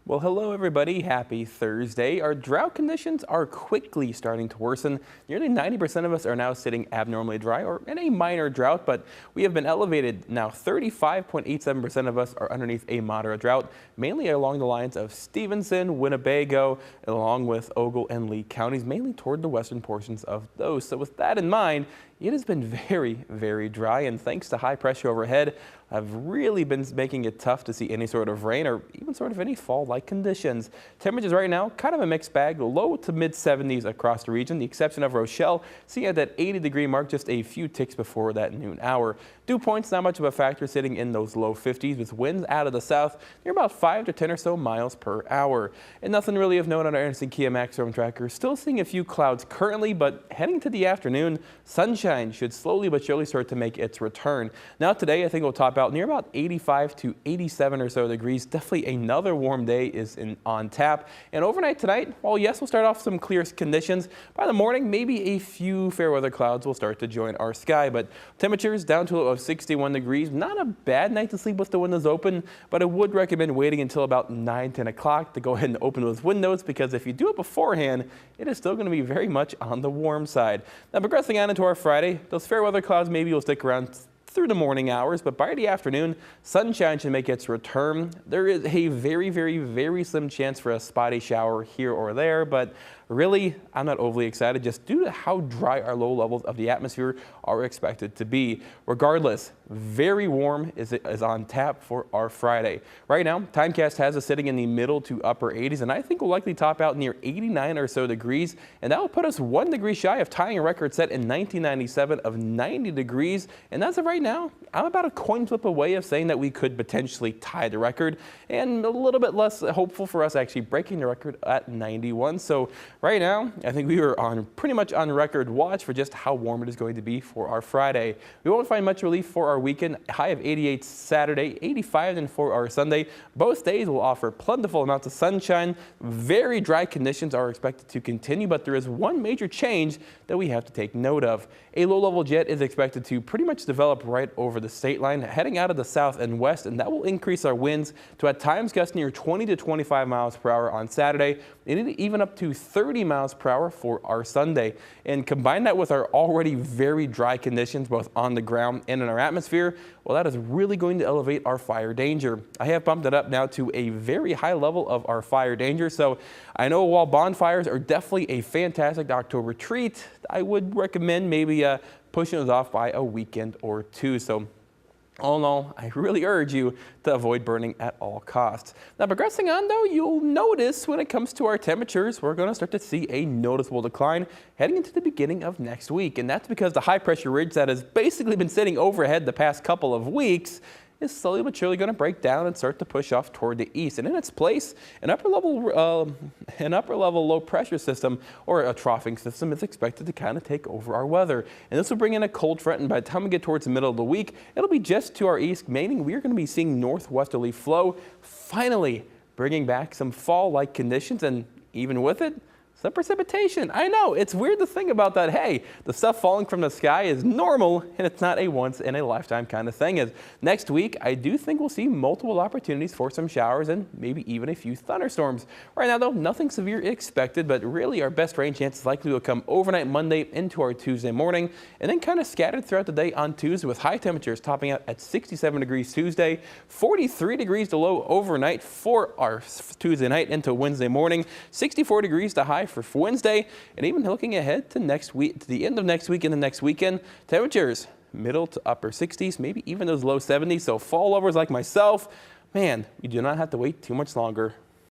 Well, hello everybody. Happy Thursday. Our drought conditions are quickly starting to worsen. Nearly 90% of us are now sitting abnormally dry or in a minor drought, but we have been elevated. Now 35.87% of us are underneath a moderate drought, mainly along the lines of Stevenson, Winnebago, along with Ogle and Lee counties, mainly toward the western portions of those. So with that in mind, it has been very dry, and thanks to high pressure overhead, have really been making it tough to see any sort of rain or even sort of any fall-like conditions. Temperatures right now, kind of a mixed bag, low to mid 70s across the region, the exception of Rochelle, seeing at that 80-degree mark just a few ticks before that noon hour. Dew points, not much of a factor, sitting in those low 50s with winds out of the south near about 5 to 10 or so miles per hour. And nothing really of note on our Anderson Kia Max storm tracker. Still seeing a few clouds currently, but heading to the afternoon, sunshine should slowly but surely start to make its return. Now today, I think we'll top out near about 85 to 87 or so degrees. Definitely another warm day is on tap. And overnight tonight, well, yes, we'll start off some clear conditions. By the morning, maybe a few fair weather clouds will start to join our sky, but temperatures down to a low of 61 degrees. Not a bad night to sleep with the windows open, but I would recommend waiting until about 10 o'clock to go ahead and open those windows, because if you do it beforehand, it is still going to be very much on the warm side. Now, progressing on into our Friday, those fair weather clouds maybe will stick around through the morning hours, but by the afternoon, sunshine should make its return. There is a very slim chance for a spotty shower here or there, but really, I'm not overly excited just due to how dry our low levels of the atmosphere are expected to be. Regardless, very warm is on tap for our Friday. Right now, Timecast has us sitting in the middle to upper 80s, and I think we'll likely top out near 89 or so degrees, and that will put us 1 degree shy of tying a record set in 1997 of 90 degrees. And as of right now, I'm about a coin flip away of saying that we could potentially tie the record, and a little bit less hopeful for us actually breaking the record at 91. So right now, I think we are pretty much on record watch for just how warm it is going to be for our Friday. We won't find much relief for our weekend. High of 88 Saturday, 85 then for our Sunday. Both days will offer plentiful amounts of sunshine. Very dry conditions are expected to continue, but there is one major change that we have to take note of. A low-level jet is expected to pretty much develop right over the state line, heading out of the south and west, and that will increase our winds to at times gust near 20 to 25 miles per hour on Saturday, and even up to 30 miles per hour for our Sunday. And combine that with our already very dry conditions both on the ground and in our atmosphere, well, that is really going to elevate our fire danger. I have bumped it up now to a very high level of our fire danger. So I know while bonfires are definitely a fantastic October treat, I would recommend maybe pushing those off by a weekend or two. So all in all, I really urge you to avoid burning at all costs. Now, progressing on though, you'll notice when it comes to our temperatures, we're going to start to see a noticeable decline heading into the beginning of next week. And that's because the high pressure ridge that has basically been sitting overhead the past couple of weeks is slowly but surely going to break down and start to push off toward the east. And in its place, an upper level low pressure system or a troughing system is expected to kind of take over our weather. And this will bring in a cold front, and by the time we get towards the middle of the week, it'll be just to our east, meaning we're going to be seeing northwesterly flow, finally bringing back some fall-like conditions, and even with it, some precipitation. I know, it's weird to think about that. Hey, the stuff falling from the sky is normal, and it's not a once-in-a-lifetime kind of thing. As next week, I do think we'll see multiple opportunities for some showers and maybe even a few thunderstorms. Right now, though, nothing severe expected, but really our best rain chances likely will come overnight Monday into our Tuesday morning, and then kind of scattered throughout the day on Tuesday, with high temperatures topping out at 67 degrees Tuesday, 43 degrees to low overnight for our Tuesday night into Wednesday morning, 64 degrees to high for Wednesday, and even looking ahead to next week, to the end of next week and the next weekend, temperatures middle to upper 60s, maybe even those low 70s. So fall lovers like myself, man, you do not have to wait too much longer